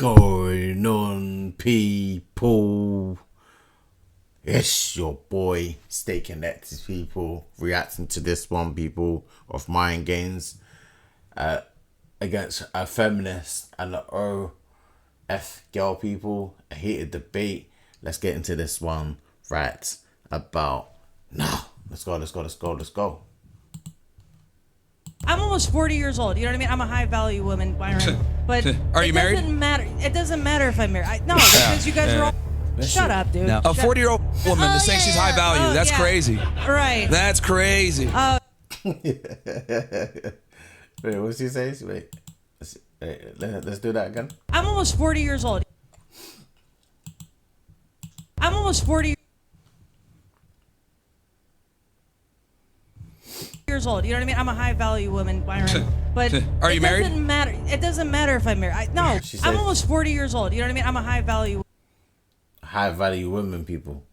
going on, people? It's your boy, Stay Connected, people, reacting to this one, people, of Mind Games against a feminist and the OFGirl, people. A heated debate. Let's get into this one right about now. Let's go. I'm almost 40 years old. You know what I mean? I'm a high value woman, Myron. But are you married? It doesn't matter if I'm married. No, because you guys are all. Shut up, dude. No. A 40-year-old woman that's saying she's high value. That's crazy. Right. That's crazy. Wait, what's he say? Wait, let's do that again. I'm almost 40 years old. I'm almost 40 years old. You know what I mean? I'm a high value woman, Myron. But are you married? It doesn't matter if I'm married. No, I'm almost 40 years old. You know what I mean? I'm a high value women, people.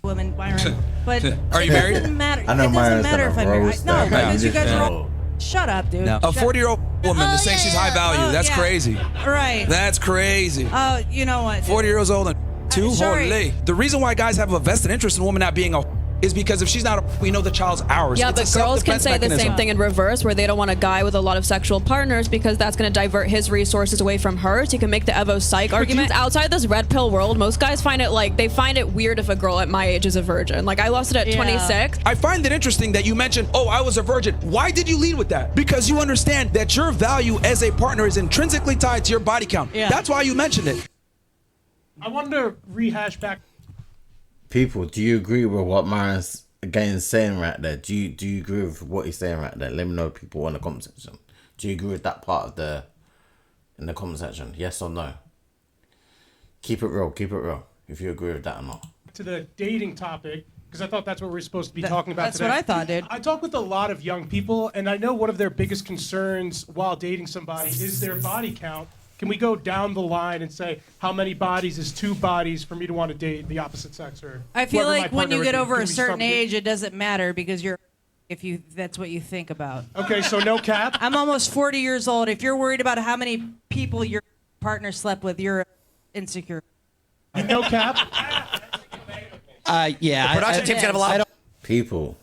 woman, Myron. But are you married? It doesn't matter. I know it doesn't Myron's matter if I'm married. No, because you guys are all. Shut up, dude. No. A 40-year-old woman that's saying she's high value. That's crazy. Right. That's crazy. Oh, you know what? 40 years old and too sorry. holy. The reason why guys have a vested interest in a woman not being a is because if she's not a, we know the child's ours. Yeah, it's but girls can say the same thing in reverse, where they don't want a guy with a lot of sexual partners because that's going to divert his resources away from her. So you can make the Evo psych argument. Outside this red pill world, most guys find it weird if a girl at my age is a virgin. Like, I lost it at 26. I find it interesting that you mentioned, oh, I was a virgin. Why did you lead with that? Because you understand that your value as a partner is intrinsically tied to your body count. Yeah. That's why you mentioned it. I wanted to rehash back. People, do you agree with what Myron's again saying right there? Do you agree with what he's saying right there? Let me know, people, in the comment section. Do you agree with that part of in the comment section? Yes or no? Keep it real if you agree with that or not. To the dating topic, because I thought that's what we're supposed to be talking about That's today. what I thought, dude. I talk with a lot of young people, and I know one of their biggest concerns while dating somebody is their body count. Can we go down the line and say how many bodies is two bodies for me to want to date the opposite sex? Or I feel like when you get over a certain age, age, it doesn't matter because that's what you think about. Okay, so no cap. I'm almost 40 years old. If you're worried about how many people your partner slept with, you're insecure. No cap. Yeah. The production team's gonna have a lot of People,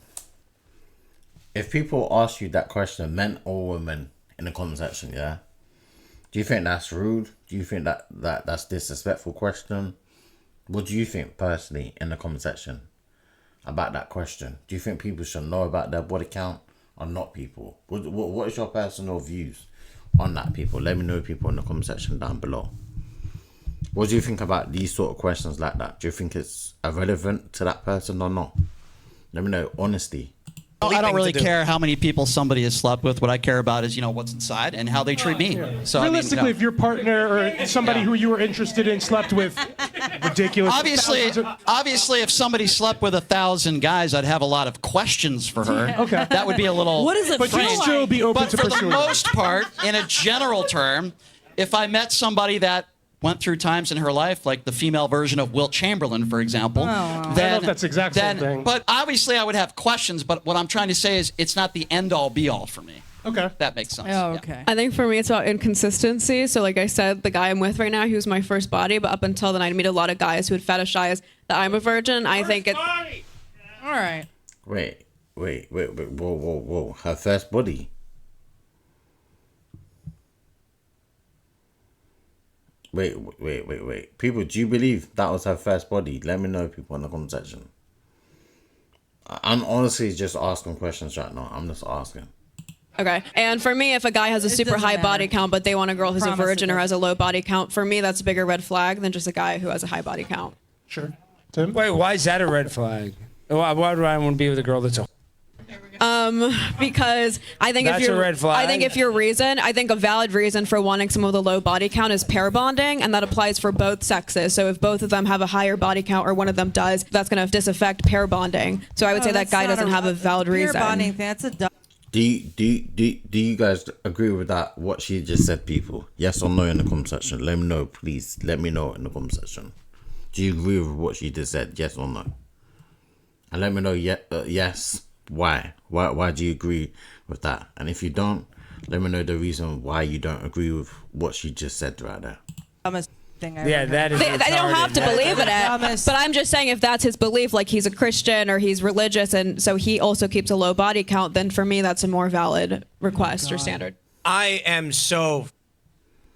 if people ask you that question, men or women, in the comment section, yeah? Do you think that's rude? Do you think that's disrespectful question? What do you think personally in the comment section about that question? Do you think people should know about their body count or not, people? What is your personal views on that, people? Let me know, people, in the comment section down below. What do you think about these sort of questions like that? Do you think it's irrelevant to that person or not? Let me know, honestly. I don't really care how many people somebody has slept with. What I care about is, what's inside and how they treat me. Yeah. So realistically, if your partner or somebody who you were interested in slept with, ridiculous. Obviously, if somebody slept with 1,000 guys, I'd have a lot of questions for her. Okay. That would be a little. What is it? But you'd still be open to pursuing. But for the pursuing. most part, in a general term, if I met somebody that went through times in her life, like the female version of Wilt Chamberlain, for example. I don't know if that's the exact same thing. But obviously, I would have questions. But what I'm trying to say is, it's not the end-all, be-all for me. Okay. That makes sense. Oh, okay. I think for me, it's about inconsistency. So like I said, the guy I'm with right now, he was my first body, but up until then, I'd meet a lot of guys who would fetishize that I'm a virgin. I think it. All right. Wait, whoa. Her first body. Wait. People, do you believe that was her first body? Let me know, people, in the comment section. I'm honestly just asking questions right now. I'm just asking. Okay. And for me, if a guy has a super high body count, but they want a girl who's a virgin or has a low body count, for me, that's a bigger red flag than just a guy who has a high body count. Sure. Tim? Wait, why is that a red flag? Why do I want to be with a girl that's a... Because I think That's a red flag. I think a valid reason for wanting someone with a low body count is pair bonding, and that applies for both sexes. So if both of them have a higher body count or one of them does, that's going to disaffect pair bonding. So I would say that guy doesn't have a valid reason. Pair bonding, that's a dumb. Do you guys agree with that? What she just said, people? Yes or no in the comment section. Let me know, please. Let me know in the comment section. Do you agree with what she just said? Yes or no? And let me know, yes, why? Why do you agree with that? And if you don't, let me know the reason why you don't agree with what she just said right there. Yeah, that is. They don't have to believe in it, but I'm just saying if that's his belief, like he's a Christian or he's religious, and so he also keeps a low body count, then for me that's a more valid request or standard. I am so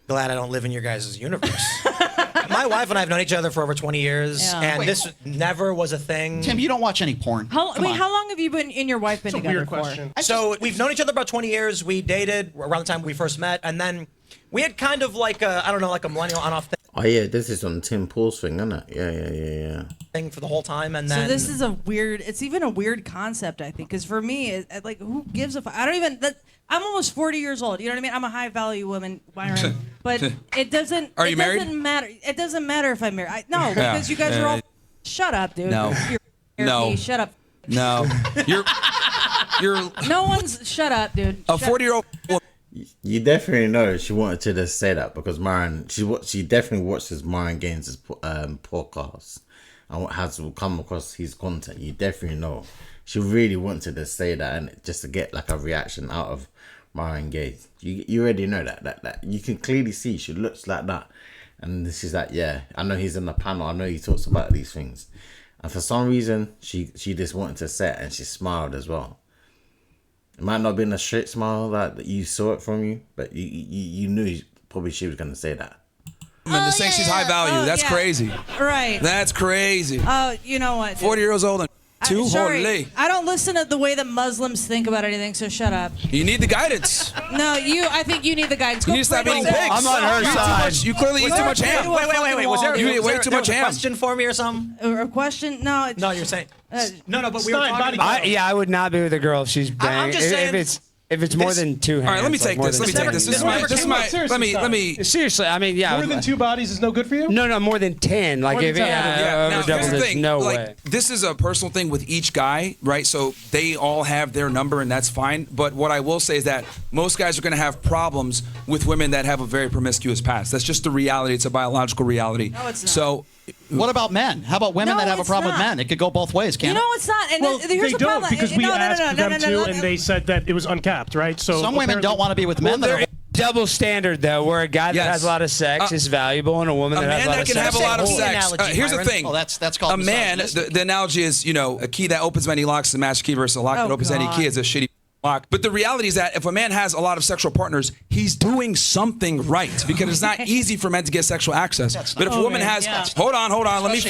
glad I don't live in your guys' universe. My wife and I have known each other for over 20 years, and this never was a thing. Tim, you don't watch any porn. How long have you been and your wife been That's a together weird for? question. So we've known each other about 20 years. We dated around the time we first met, and then we had kind of like a, I don't know, like a millennial on-off Oh yeah, this is on Tim Paul's thing, isn't it? Yeah. thing for the whole time, and then. So this is a weird. It's even a weird concept, I think, because for me, like, who gives a fuck? I don't even. I'm almost 40 years old. You know what I mean? I'm a high value woman, Myron. But it doesn't. Are you married? Doesn't matter. It doesn't matter if I'm married. No, because you guys are all. Shut up, dude. No. No. Shut up. No. You're. No one's. Shut up, dude. A 40-year-old. You definitely know she wanted to just say that because Myron, she definitely watches Myron Gaines' podcast and has come across his content. You definitely know she really wanted to say that and just to get like a reaction out of Myron Gaines. You already know that you can clearly see she looks like that, and she's like, yeah, I know he's in the panel. I know he talks about these things, and for some reason she just wanted to say it, and she smiled as well. It might not have been a straight smile that you saw it from you, but you knew probably she was going to say that. The saying she's high value. That's crazy. Right. That's crazy. Oh, you know what? 40 years old and two. Sorry, Holy. I don't listen to the way that Muslims think about anything, so shut up. You need the guidance. No, I think you need the guidance. You need to stop eating pigs. I'm on her side. You clearly eat too much ham. Wait. Was there, You eat way too much a ham. question for me or something? A question? No. No, you're saying. No, but we were Stein, talking body about. I would not be with a girl if she's banging. just saying- If it's more than two hands. All right, let me take this. Let me. Seriously, I mean, yeah. More than 2 bodies is no good for you? No, more than 10. Like, More than if 10. Yeah, now, over double, here's the there's thing. no like, way. this is a personal thing with each guy, right? So they all have their number, and that's fine. But what I will say is that most guys are going to have problems with women that have a very promiscuous past. That's just the reality. It's a biological reality. No, it's not. So, What about men? How about women No, that have a it's problem not. with men? It could go both ways, can't You it? know it's not. And Well, here's they the don't problem. because we No, asked them to, no. and they said that it was uncapped, right? So Some women don't want to be with men that There are. is double standard, though, where a guy that Yes. has a lot of sex is valuable and a woman a that has man a lot that of can sex. have a lot of Cool sex. analogy, Here's the Myron. thing. Well, that's called a man. misogynistic. The analogy is, a key that opens many locks, the master key versus a lock that opens any God. key is a shitty lock. But the reality is that if a man has a lot of sexual partners, he's doing something right because it's not easy for men to get sexual access. But if a woman has, hold on, let me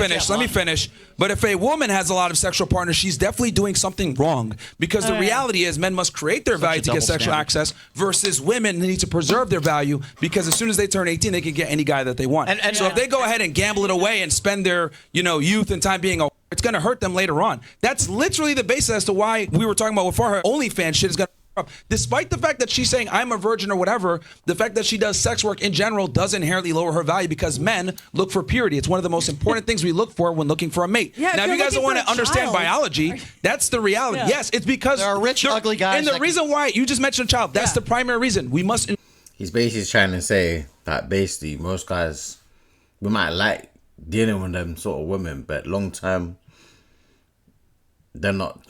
finish. But if a woman has a lot of sexual partners, she's definitely doing something wrong because the reality is men must create their value to get double sexual standard. access versus women need to preserve their value because as soon as they turn 18, they can get any guy that they want. And- so if they go ahead and gamble it away and spend their, youth and time being a, it's going to hurt them later on. That's literally the basis as to why we were talking about before her OnlyFans shit is going to. Despite the fact that she's saying I'm a virgin or whatever, the fact that she does sex work in general does inherently lower her value because men look for purity. It's one of the most important things we look for when looking for a mate. Yeah, now, if you guys don't want to understand biology, that's the reality. Yeah. Yes, it's because There are rich, ugly guys And the that reason why you just mentioned a child, that's the primary reason. We must. He's basically trying to say that basically most guys, we might like dealing with them sort of women, but long term, we're not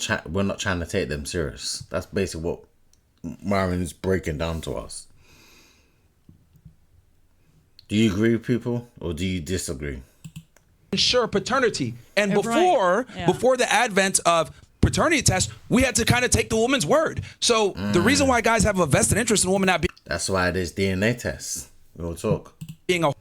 trying to take them serious. That's basically what Myron's breaking down to us. Do you agree with people or do you disagree? Ensure paternity. And Right. Yeah. before the advent of paternity tests, we had to kind of take the woman's word. So the reason why guys have a vested interest in a woman not That's why there's DNA tests. We'll talk. being a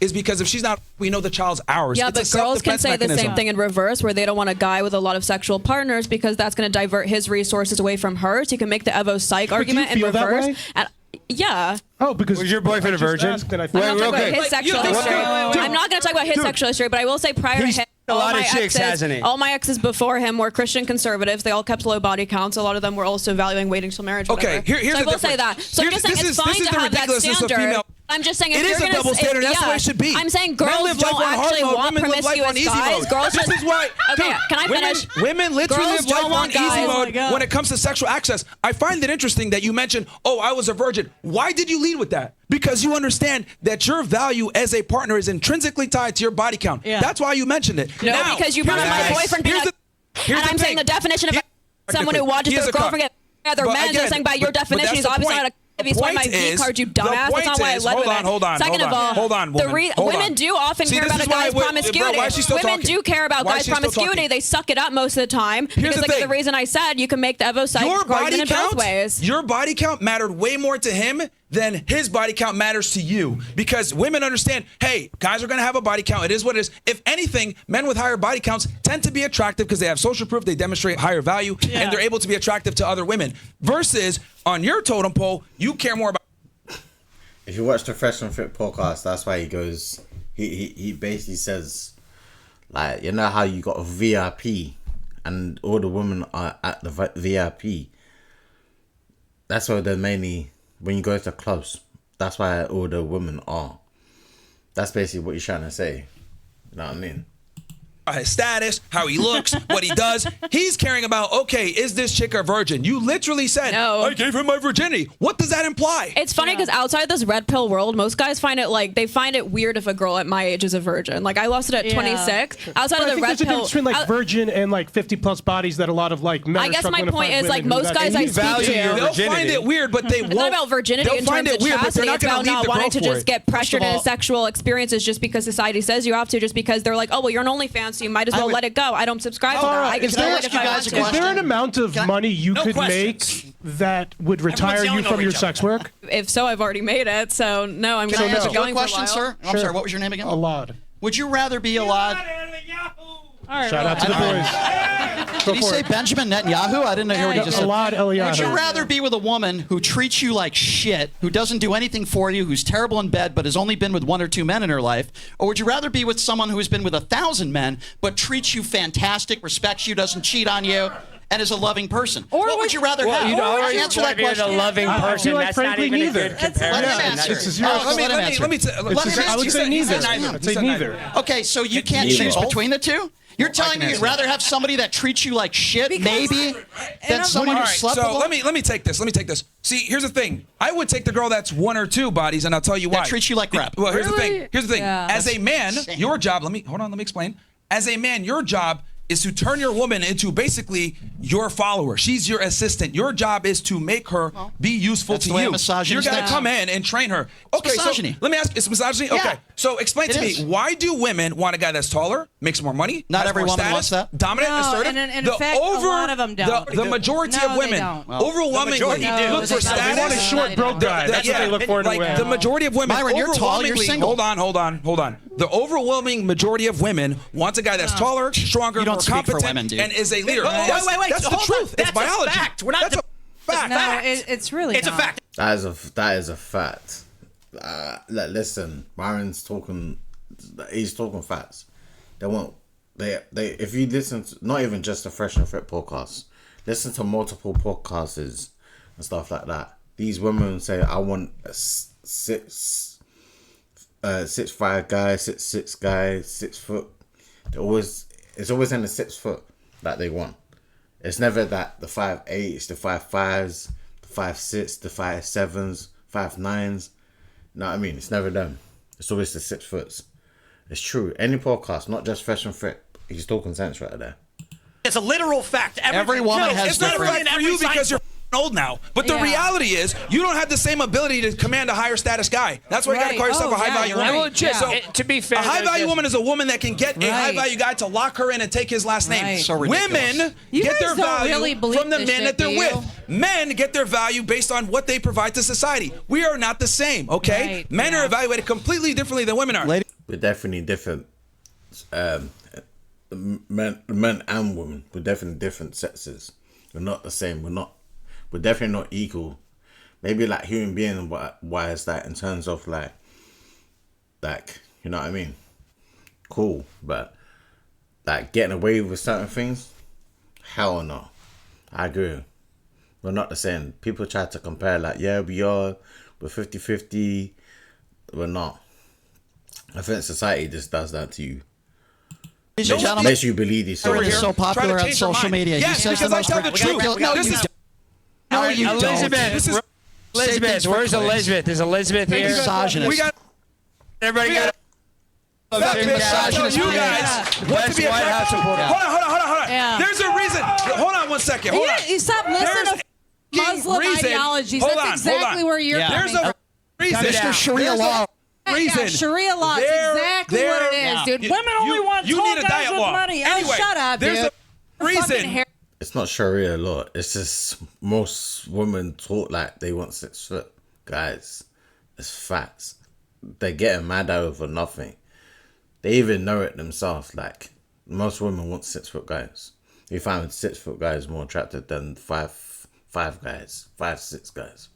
is because if she's not, we know the child's ours. Yeah, It's but a girls can self-defense say the mechanism. same thing in reverse, where they don't want a guy with a lot of sexual partners because that's going to divert his resources away from her. So you can make the Evo psych argument in feel that reverse. way? And yeah. Oh, because Was your boyfriend a virgin? I'm not talking about his sexual history. I'm not going to talk about his sexual history, but I will say prior to He's him, a lot of chicks, hasn't he? all my exes before him were Christian conservatives. They all kept low body counts. A lot of them were also valuing waiting till marriage. Okay, whatever. here's so I the will say that. difference. So I'm just saying This it's is fine the to have that ridiculousness of standard. female. I'm just saying if It you're is a gonna double standard. That's the way it should be. I'm saying Men girls live life don't on hard actually mode. want Women live life on promiscuous easy guys. mode. Girls This just is why. Okay, dude, can I finish? Women literally Girls live life don't on want easy guys. Oh my mode God. when it comes to sexual access. I find it interesting that you mentioned, "Oh, I was a virgin." Why did you lead with that? Because you understand that your value as a partner is intrinsically tied to your body count. Yeah. That's why you mentioned it. No, Now, because you brought up my here's the- boyfriend being here's a Here's And the I'm saying the thing. definition of someone who watches He is their a cuck. girlfriend get other But men. again, They're saying by your but definition, that's he's the obviously point. not a. If he's one of my V cards, you dumbass. That's not why I led with it. Second of all, hold on, woman. women do often care about a guy's promiscuity. Why is she still Women talking? do care about Why is guys' she still promiscuity. talking? They suck it up most of the time. Because the like thing. the reason I said, you can make the Evo site Your argument body in both ways. count, your body count mattered way more to him than his body count matters to you. Because women understand, hey, guys are going to have a body count. It is what it is. If anything, men with higher body counts tend to be attractive because they have social proof, they demonstrate higher value, and they're able to be attractive to other women. Versus on your totem pole, you care more about. If you watch the Fresh and Fit podcast, that's why he goes. He basically says, like, you know how you got a VIP, and all the women are at the VIP. That's why they're mainly when you go to clubs. That's why all the women are. That's basically what he's trying to say. You know what I mean? His status, how he looks, what he does. He's caring about, okay, is this chick a virgin? You literally said, No. I gave her my virginity. What does that imply? It's funny because outside this red pill world, most guys find it like they find it weird if a girl at my age is a virgin. Like I lost it at 26. Outside But of I the think red there's a pill, difference between like virgin and like 50+ bodies that a lot of like men I are guess struggling my to point find is like women who most that guys I age. speak to. They'll find it weird, but they won't. It's not about virginity They'll in find terms it of weird, but chastity. they're not It's going about to leave not the wanting girl to for just it. get pressured of all- into sexual experiences just because society says you have to, just because they're like, oh, well, you're an OnlyFans, so you might as well would- let it go. I don't subscribe to Laura, that. I can is still there- it if you I guys want a to. Is there an amount of Can I- money you No could questions. make that would retire you yelling from over your each other. sex work? If so, I've already made it. So no, I'm Can going I to ask keep you a going for a question, while. sir? I'm sorry, what was your name again? A lot. Would you rather be allowed? Shout out to the boys. Did he say Benjamin Netanyahu? I didn't hear what he just said. Alad Would you Eliyahu. rather be with a woman who treats you like shit, who doesn't do anything for you, who's terrible in bed, but has only been with 1 or 2 men in her life? Or would you rather be with someone who has been with 1,000 men, but treats you fantastic, respects you, doesn't cheat on you, and is a loving person? Or what would you rather have? You already Answer that being a question. loving person. feel like That's not frankly even neither. a good That's- comparison. Let him Yeah, answer. it's a zero. Oh, let him answer. let me I would say neither. I'd say neither. Okay, so you can't Neither. choose between the two? You're telling me can you'd answer rather have somebody that treats you like shit, maybe, than I'm- someone All who right, slept so with? let me take this. See, here's the thing. I would take the girl that's 1 or 2 bodies, and I'll tell you why. That treats you like crap. Well, here's the thing. Yeah. As a man, your job. Let me explain. As a man, your job is to turn your woman into basically your follower. She's your assistant. Your job is to make her be useful That's to the way you. a misogynist You're gonna thinks. come in and train her. Okay, misogyny. so let me ask. It's misogyny. Yeah. Okay, so explain It to is. me, why do women want a guy that's taller, makes more money? Not has every more woman status, wants that. Dominant, No, assertive. and in fact, a lot of them don't. The majority No, of they women don't. overwhelmingly majority do. look for they don't. status. They want a short, broke guy. That's what they look for in a like way. the majority of women. Myron, you're tall, you're overwhelmingly- single. Hold on. The overwhelming majority of women wants a guy that's taller, stronger, You don't more speak for competent, women, dude. and is a leader. Wait, That's the hold on. truth. It's That's a biology. fact. We're not That's a fact. No, it's really It's a not. fact. That is a fact. Like, listen, Myron's talking. He's talking facts. They won't. They. If you listen to not even just the Fresh and Fit podcast, listen to multiple podcasts and stuff like that. These women say, "I want a 6'5" guy, 6'6" guy, 6 foot." It's always in the 6 foot that they want. It's never that the 5'8", it's the 5'5s, the 5'6", the 5'7s, 5'9s. No, I mean, it's never them. It's always the 6 foots. It's true. Any podcast, not just Fresh and Fit, he's talking sense right there. It's a literal fact. Every woman has It's not different- right for you because you're old now. But the Yeah. reality is, you don't have the same ability to command a higher status guy. That's why you got to Right. call yourself Oh, a high yeah, value right. woman. Well, just- So, to be fair, a high value there's- woman is a woman that can get a Right. high value guy to lock her in and take his last name. Right. So ridiculous. Women You get guys their don't value really believe from the this men shit, that they're do you? with. Men get their value based on what they provide to society. We are not the same, okay? Right, Men yeah. are evaluated completely differently than women are. Lady- We're definitely different. Men and women. We're definitely different sexes. We're not the same. We're definitely not equal. Maybe like human being wise, that in terms of like, you know what I mean? Cool, but like getting away with certain things, hell no. I agree. We're not the same. People try to compare like, yeah, we're 50-50. We're not. I think society just does that to you. Ladies and gentlemen, Unless you believe these Myron stories. is so Try to popular on change her social mind. media. Yes, he says because the I most tell the truth. No, This you is- don't. No, you don't. Elizabeth. This is- Elizabeth, Say where's things for Elizabeth? Is Elizabeth here? Misogynist. We got Everybody we got got- misogynist you man. guys want to be White House attractive. supporter. Hold on. Yeah. There's a 1 second. Hold on. You stop listening to Muslim ideologies. That's exactly where you're coming There's a reason. Mr. Sharia law. Yeah, Sharia law is exactly what it is, dude. Women only want tall guys with money. Anyway, shut up, there's dude. a reason. It's not Sharia law. It's just most women talk like they want 6 foot guys. It's facts. They're getting mad over nothing. They even know it themselves. Like, most women want 6 foot guys. You find 6 foot guys more attractive than five guys, 5'6" guys.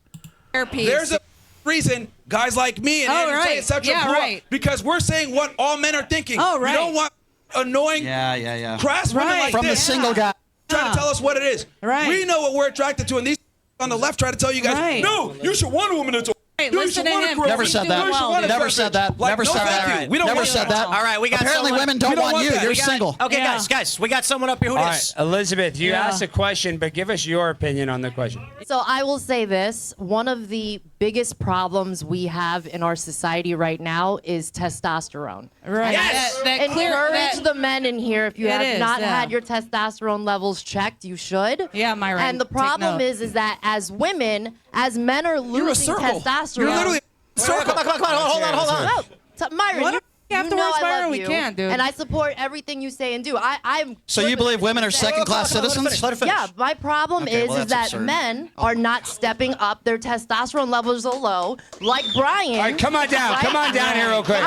There's a reason guys like me and Andrew etc. grew up, because we're saying what all men are thinking. Oh, right. We don't want annoying, crass women like From this. the single guy. Trying to tell us what it is. Right. We know what we're attracted to, and these on the left try to tell you guys, no, you should want a woman that's listen to him. Never said that. Never said that. Never said that. We don't Never want said that. All right, we got Apparently someone. women don't want you. You're single. Okay, guys, we got someone up here who All is. right, Elizabeth, you asked a question, but give us your opinion on the question. So I will say this. One of the biggest problems we have in our society right now is testosterone. Right. Yes. Encourage the men in here. If you have not yeah. had your testosterone levels checked, you should. Yeah, Myron. And the take problem note. is that as women, as men are losing testosterone. You're literally Come on, hold on. Oh, Myron, What? you Afterwards, know I Myron, love we you, can, dude. and I support everything you say and do. I'm. So you believe women are second-class citizens? Let her finish. Yeah, my problem Okay, is well, that's that absurd. men are not stepping up. Their testosterone levels are low, like Brian. All right, come on down. Right? Come on down here real quick.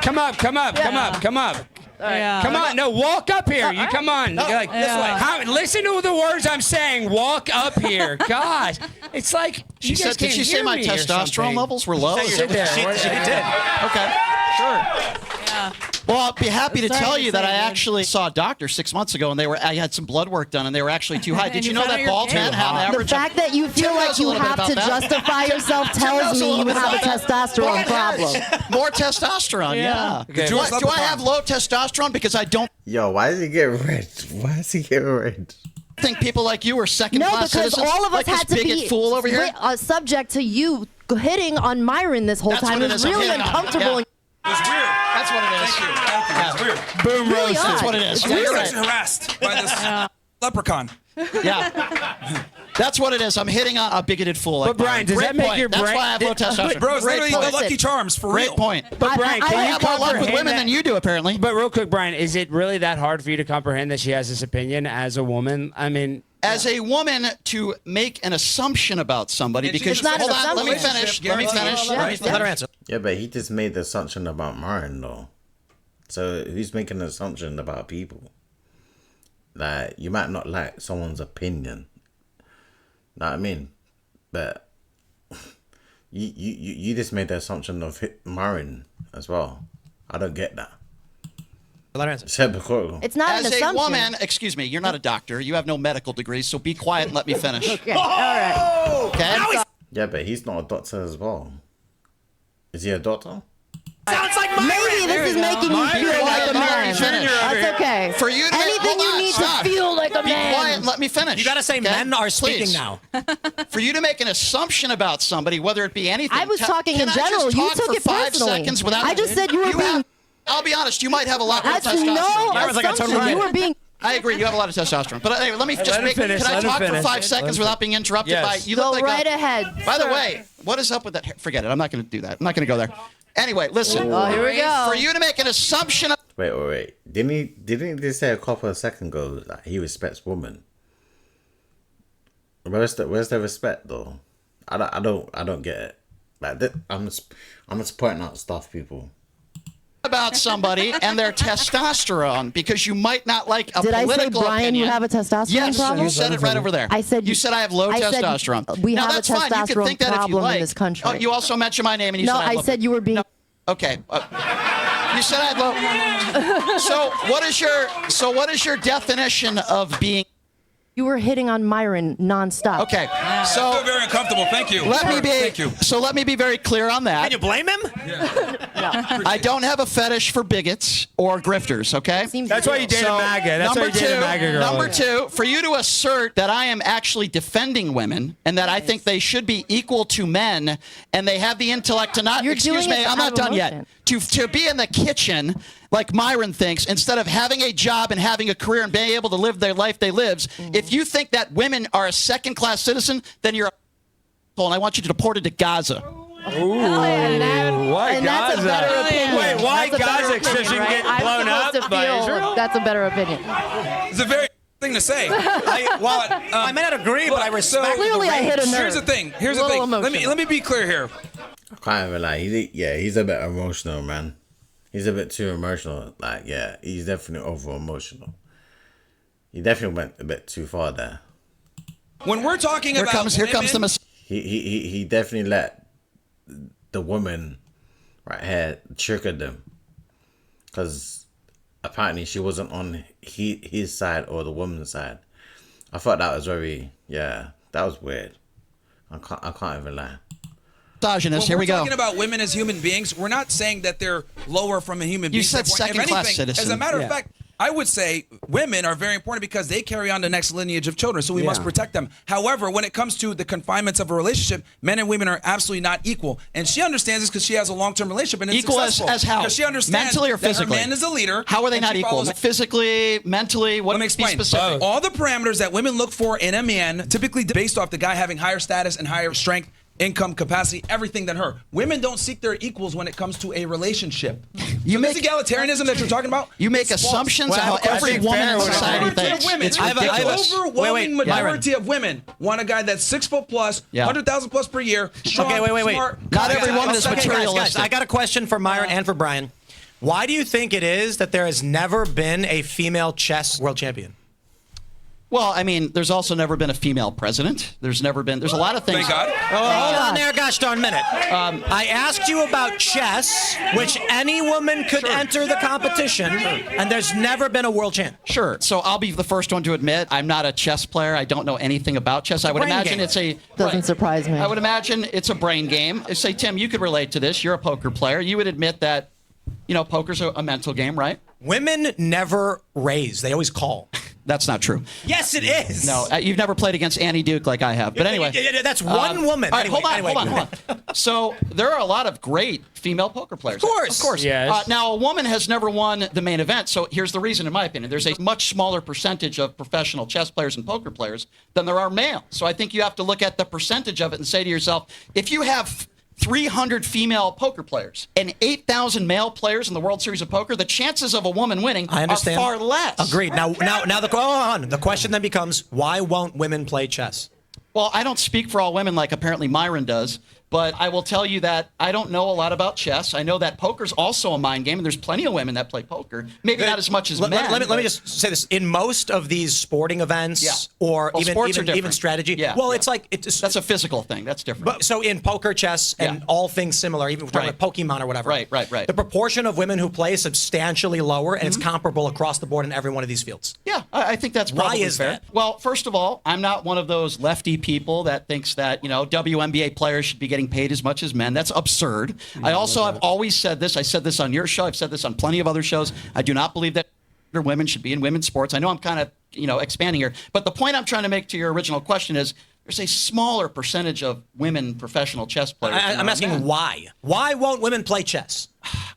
Come up. Come up. Yeah. Come on, no, walk up here. You come on. No, Like, this way. Listen to the words I'm saying. Walk up here. God, it's like She said, did she say my testosterone levels were low? Sit there. She did. Okay, sure. Well, I'll be happy to tell you that I dude. actually saw a doctor 6 months ago, and I had some blood work done, and they were actually too high. Did And you you know found out that you're bald men have an The average? fact that you feel Tim like knows a you little bit have to about that. justify yourself Tim tells knows a me little you bit have a about that. testosterone problem. More testosterone, yeah. Okay. Do I have low testosterone? Because I don't Yo, why is he getting red? Why is he getting red? think people like you are No, second-class because citizens. all of us like had this to bigot be fool over here. subject to you hitting on Myron this whole That's time. what It it was is. I'm really hitting on him. uncomfortable. Yeah. It's weird. That's what it is. Thank you. It's weird. Boom Really roasted. That's odd. what it is. It's Yeah, You're you're weird. right. harassed by this leprechaun. Yeah. That's what it is. I'm hitting on a bigoted fool. Like But Brian, Myron. does Great that make point. your That's brain- why I have low testosterone. Bro, it's Great literally point. the Lucky Charms for Great real. point. But Brian, I can you have more luck with comprehend women that? than you do, apparently. But real quick, Brian, is it really that hard for you to comprehend that she has this opinion as a woman? I mean, As a woman, to make an assumption about somebody because It's not an hold on, let me assumption. finish. Let me finish. Let her answer. Yeah, but he just made the assumption about Myron, though. So who's making an assumption about people? Like, you might not like someone's opinion. Know what I mean? But you just made the assumption of Myron as well. I don't get that. Let her answer. It's hypocritical. It's not As an a assumption. woman, excuse me, you're not a doctor. You have no medical degree, so be quiet and let me finish. Okay, all right. Okay? Yeah, but he's not a doctor as well. Is he a doctor? Sounds like Maybe this is making you feel like a man. Finish. That's okay. For you to Anything hold you on, need stop. to feel like a Be quiet man. and let me finish. You gotta say okay? men are speaking Please. now. For you to make an assumption about somebody, whether it be anything. I was talking can in I just general. You talk took for it 5 personally. seconds without I just said you were being. I'll be honest, you might have a lot more That's testosterone. no Myron's like, I totally assumption. get You it. were being. I agree, you have a lot of testosterone. But anyway, let me just let him make. finish, Can I let him talk for finish. 5 seconds without being interrupted Yes. by? You Go look like right a, ahead. By the sir. way, what is up with that? Forget it. I'm not going to do that. I'm not going to go there. Anyway, listen. Oh, here we go. For you to make an assumption. Wait. Didn't he just say a couple of seconds ago that he respects women? Where's the respect though? I don't get it. Like I'm just pointing out stuff, people. About somebody and their testosterone because you might not like a Did I say, political Brian, opinion. you have a testosterone Yes, problem? you said it right over there. I said you said I have low I said testosterone. we now, have a that's fine. You can testosterone think that if you problem in like. this country. Oh, you also mentioned my name and you No, said I said you were being. No. Okay. You said I had low. So what is your definition of being? You were hitting on Myron nonstop. Okay. I So feel very uncomfortable. Thank you. Thank you. So let me be very clear on that. Can you blame him? I don't have a fetish for bigots or grifters, okay? that's why you dated MAGA. That's why you dated MAGA girl. Number two, for you to assert that I am actually defending women and that I think they should be equal to men and they have the intellect to not. You're Excuse doing me, it I'm out not of done yet. emotion. to be in the kitchen like Myron thinks, instead of having a job and having a career and being able to live their life they live. If you think that women are a second-class citizen, then you're a and I want you to deport it to Gaza. Why That's a Gaza? better opinion. Wait, why That's a better Gaza? So she opinion, can right? get blown I'm up supposed to by feel Israel? that's a better opinion. It's a very thing to say. I may not agree, but I respect. Clearly, I hit a nerve. Here's the thing. Here's A the little thing. emotional. Let me be clear here. I can't even lie. He's a bit emotional, man. He's a bit too emotional. Like, yeah, he's definitely over emotional. He definitely went a bit too far there. When we're talking Here about comes the women, He definitely let the woman right here trigger them, because apparently she wasn't on his side or the woman's side. I thought that was that was weird. I can't even lie. Misogynist. Here when we we're go. talking about women as human beings, we're not saying that they're lower from a human being. You said standpoint. If second-class anything, citizen. As a matter Yeah. of fact, I would say women are very important because they carry on the next lineage of children, so we must protect them. However, when it comes to the confinements of a relationship, men and women are absolutely not equal. And she understands this because she has a long-term relationship and it's Equal successful. as how? Because she understands Mentally or that her physically? man is a leader. How are they and not she equal? follows- Physically, mentally, what? Let me explain. Be specific. All the parameters that women look for in a man, typically based off the guy having higher status and higher strength, income, capacity, everything than her. Women don't seek their equals when it comes to a relationship. You This make egalitarianism that you're talking about. you make it's false. assumptions Well, of how I have a every question. woman in Fair with society Majority thinks. of women, It's I have a- ridiculous. overwhelming Wait, majority of women want a guy that's 6 foot plus, Yeah. 100,000 plus per year. Strong, Wait. smart, Not guy. every woman is Okay, materialistic. guys, I got a question for Myron and for Brian. Why do you think it is that there has never been a female chess world champion? Well, I mean, there's also never been a female president. There's a lot of things. Thank God. Hold on there, gosh darn minute. I asked you about chess, which any woman could enter the competition, and there's never been a world champ. Sure. So I'll be the first one to admit I'm not a chess player. I don't know anything about chess. I would brain imagine game. it's a Doesn't surprise me. I would imagine it's a brain game. Say, Tim, you could relate to this. You're a poker player. You would admit that, poker's a mental game, right? Women never raise; they always call. That's not true. Yes, it is. No, you've never played against Annie Duke like I have. But anyway, That's one woman. All right, Anyway, hold on. So there are a lot of great female poker players. Of course. Yes. Now, a woman has never won the main event. So here's the reason, in my opinion. There's a much smaller percentage of professional chess players and poker players than there are male. So I think you have to look at the percentage of it and say to yourself, if you have 300 female poker players and 8,000 male players in the World Series of Poker, the chances of a woman winning I understand. are far less. Agreed. Now, the question then becomes: why won't women play chess? Well, I don't speak for all women like apparently Myron does, but I will tell you that I don't know a lot about chess. I know that poker's also a mind game, and there's plenty of women that play poker. Maybe not as much as men. Let me just say this: in most of these sporting events, Yeah. or Well, sports are even different. strategy, Yeah, well, yeah. it's like it's That's a physical thing. That's different. But so in poker, chess, and Yeah. all things similar, even if we're talking Right. about Pokemon or whatever. Right. The proportion of women who play is substantially lower, and it's comparable across the board in every one of these fields. Yeah, I think that's Why probably is fair. that? Well, first of all, I'm not one of those lefty people that thinks that, WNBA players should be getting paid as much as men. That's absurd. I also have always said this. I said this on your show. I've said this on plenty of other shows. I do not believe that women should be in women's sports. I know I'm kind of, expanding here. But the point I'm trying to make to your original question is there's a smaller percentage of women professional chess players. than I'm there are asking men. why. Why won't women play chess?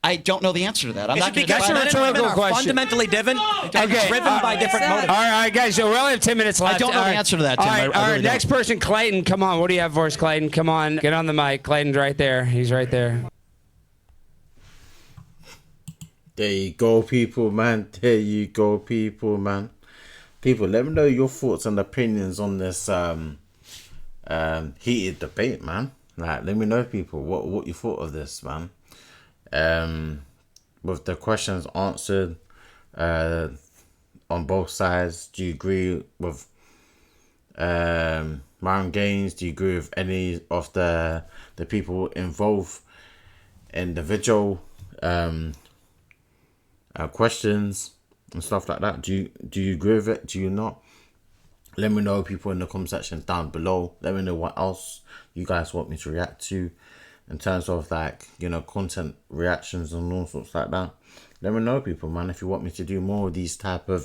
I don't know the answer to that. I'm Is not it going to because That's a men and women rhetorical are question. fundamentally driven Okay, by different motives? All right, guys. So we only have 10 minutes left. don't know the answer to that, Tim. All right, I all really right. don't. Next person, Clayton. Come on. What do you have for us, Clayton? Come on. Get on the mic. Clayton's right there. He's right there. There you go, people, man. There you go, people, man. People, let me know your thoughts and opinions on this heated debate, man. Like, let me know, people, what you thought of this, man. With the questions answered on both sides, do you agree with Myron Gaines? Do you agree with any of the people involved in the video questions and stuff like that? Do you agree with it? Do you not? Let me know, people, in the comment section down below. Let me know what else you guys want me to react to in terms of, like, content reactions and all sorts like that. Let me know, people, man, if you want me to do more of these type of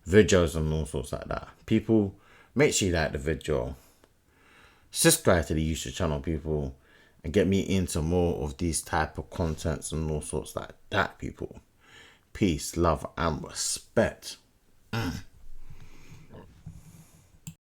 videos and all sorts like that. People, make sure you like the video, subscribe to the YouTube channel, people, and get me into more of these type of contents and all sorts like that, people. Peace, love, and respect.